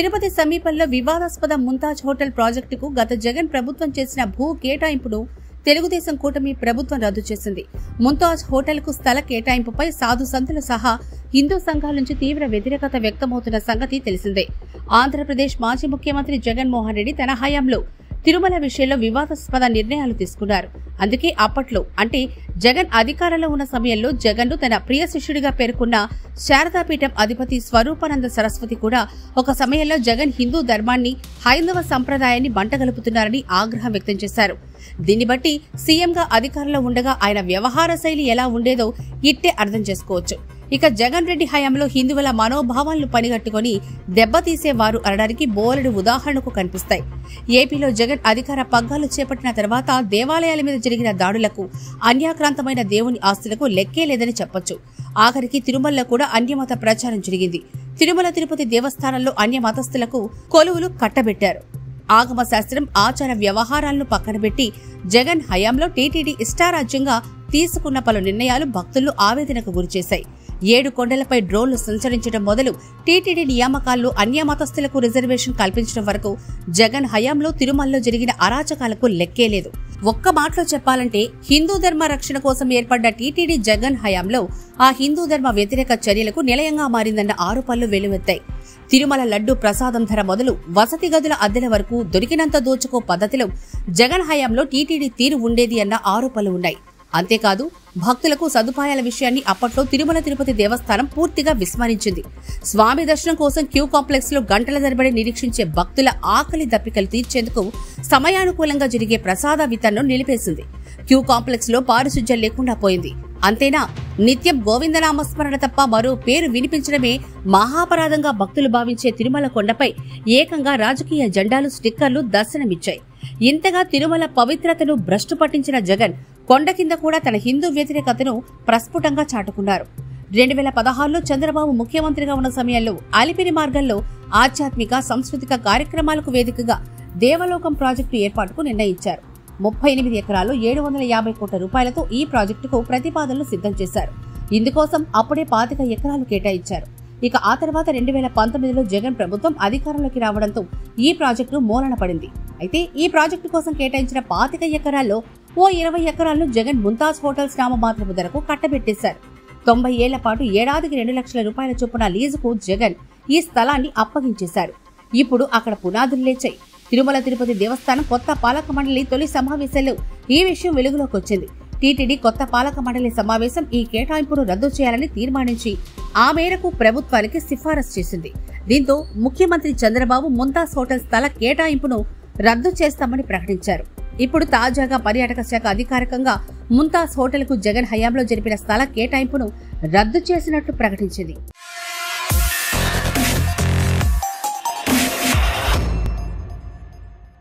తిరుపతి సమీపంలో వివాదాస్పద ముంతాజ్ హోటల్ ప్రాజెక్టుకు గత జగన్ ప్రభుత్వం చేసిన భూ కేటాయింపును తెలుగుదేశం కూటమి ప్రభుత్వం రద్దు చేసింది. ముంతాజ్ హోటల్ కు స్థల కేటాయింపుపై సాధు సంతులు సహా హిందూ సంఘాల నుంచి తీవ్ర వ్యతిరేకత వ్యక్తమవుతున్న సంగతి తెలిసిందే. ఆంధ్రప్రదేశ్ మాజీ ముఖ్యమంత్రి జగన్మోహన్ రెడ్డి తన హయాంలో తిరుమల విషయంలో వివాదాస్పద నిర్ణయాలు తీసుకున్నారు. అందుకే అప్పట్లో అంటే జగన్ అధికారంలో ఉన్న సమయంలో జగన్ను తన ప్రియ శిష్యుడిగా పేర్కొన్న శారదాపీఠం అధిపతి స్వరూపానంద సరస్వతి కూడా ఒక సమయంలో జగన్ హిందూ ధర్మాన్ని, హైందవ సంప్రదాయాన్ని మంటగలుపుతున్నారని ఆగ్రహం వ్యక్తం చేశారు. దీన్ని బట్టి సీఎంగా అధికారంలో ఉండగా ఆయన వ్యవహార శైలి ఎలా ఉండేదో ఇట్టే అర్థం చేసుకోవచ్చు. ఇక జగన్ రెడ్డి హయాంలో హిందువుల మనోభావాలను పనిగట్టుకుని దెబ్బతీసేవారు అనడానికి బోలెడు ఉదాహరణకు కనిపిస్తాయి. ఏపీలో జగన్ అధికార పగ్గాలు చేపట్టిన తర్వాత దేవాలయాల మీద జరిగిన దాడులకు, అన్యాక్రాంతమైన దేవుని ఆస్తులకు లెక్కే లేదని చెప్పొచ్చు. ఆఖరికి తిరుమలలో కూడా అన్యమత ప్రచారం జరిగింది. తిరుమల తిరుపతి దేవస్థానంలో అన్య మతస్థులకు కొలువులు కట్టబెట్టారు. ఆగమ శాస్త్రం, ఆచార వ్యవహారాలను పక్కనబెట్టి జగన్ హయాంలో టీటీడీ ఇష్టారాజ్యంగా తీసుకున్న పలు నిర్ణయాలు భక్తులను ఆవేదనకు గురిచేశాయి. 7 కొండలపై డ్రోన్లు సంచరించడం మొదలు టీటీడీ నియామకాల్లో అన్య మతస్థులకు రిజర్వేషన్ కల్పించడం వరకు జగన్ హయాంలో తిరుమలలో జరిగిన అరాచకాలకు లెక్కేలేదు. ఒక్క మాటలో చెప్పాలంటే హిందూ ధర్మ రక్షణ కోసం ఏర్పడ్డ టీటీడీ జగన్ హయాంలో ఆ హిందూ ధర్మ వ్యతిరేక చర్యలకు నిలయంగా మారిందన్న ఆరోపణలు వెలువెత్తాయి. తిరుమల లడ్డు ప్రసాదం ధర మొదలు వసతి గదుల అద్దెల వరకు దొరికినంత దోచుకో పద్ధతిలో జగన్ హయాంలో టీటీడీ తీరు ఉండేది అన్న ఆరోపణలు ఉన్నాయి. అంతేకాదు భక్తులకు సదుపాయాల విషయాన్ని అప్పట్లో తిరుమల తిరుపతి దేవస్థానం పూర్తిగా విస్మరించింది. స్వామి దర్శనం కోసం క్యూ కాంప్లెక్స్ లో గంటల తరబడి నిరీక్షించే భక్తుల ఆకలి దప్పికలు తీర్చేందుకు సమయానుకూలంగా జరిగే ప్రసాద వితరణను నిలిపేసింది. క్యూ కాంప్లెక్స్ లో పారిశుధ్యం లేకుండా పోయింది. అంతేనా, నిత్యం గోవిందనామస్మరణ తప్ప మరో పేరు వినిపించడమే మహాపరాధంగా భక్తులు భావించే తిరుమల కొండపై ఏకంగా రాజకీయ జెండాలు, స్టిక్కర్లు దర్శనమిచ్చాయి. ఇంతగా తిరుమల పవిత్రతను భ్రష్టు పట్టించిన జగన్ కొండ కింద కూడా తన హిందూ వ్యతిరేకతను ప్రస్ఫుటంగా చాటుకున్నారు. 2016లో చంద్రబాబు ముఖ్యమంత్రిగా ఉన్న సమయంలో అలిపిరి మార్గంలో ఆధ్యాత్మిక, సాంస్కృతిక కార్యక్రమాలకు వేదికగా దేవలోకం ప్రాజెక్టు ఏర్పాటుకు నిర్ణయించారు. 38 ఎకరాలు 750 కోట్ల రూపాయలతో ఈ ప్రాజెక్టుకు ప్రతిపాదనలు సిద్ధం చేశారు. ఇందుకోసం అప్పుడే 25 ఎకరాలు కేటాయించారు. ఇక ఆ తర్వాత 2019లో జగన్ ప్రభుత్వం అధికారంలోకి రావడంతో ఈ ప్రాజెక్టు మూలన పడింది. అయితే ఈ ప్రాజెక్టు కోసం కేటాయించిన 25 ఎకరాల్లో ఓ 20 ఎకరాలను జగన్ ముంతాజ్ హోటల్స్ నామమాత్రపు ధరకు కట్టబెట్టేశారు. 90 ఏళ్ల పాటు ఏడాదికి 2 లక్షల రూపాయల చొప్పున లీజుకు జగన్ ఈ స్థలాన్ని అప్పగించేశారు. ఇప్పుడు అక్కడ పునాదులు లేచాయి. తిరుమల తిరుపతి దేవస్థానం కొత్త పాలక మండలి తొలి సమావేశంలో ఈ విషయం వెలుగులోకి వచ్చింది. టీటీడీ కొత్త పాలక మండలి సమావేశం ఈ కేటాయింపును రద్దు చేయాలని తీర్మానించి ఆ మేరకు ప్రభుత్వానికి సిఫారసు చేసింది. దీంతో ముఖ్యమంత్రి చంద్రబాబు ముంతాజ్ హోటల్ స్థల కేటాయింపును రద్దు చేస్తామని ప్రకటించారు. ఇప్పుడు తాజాగా పర్యాటక శాఖ అధికారికంగా ముంతాజ్ హోటల్ కు జగన్ హయాంలో జరిపిన స్థల కేటాయింపును రద్దు చేసినట్లు ప్రకటించింది.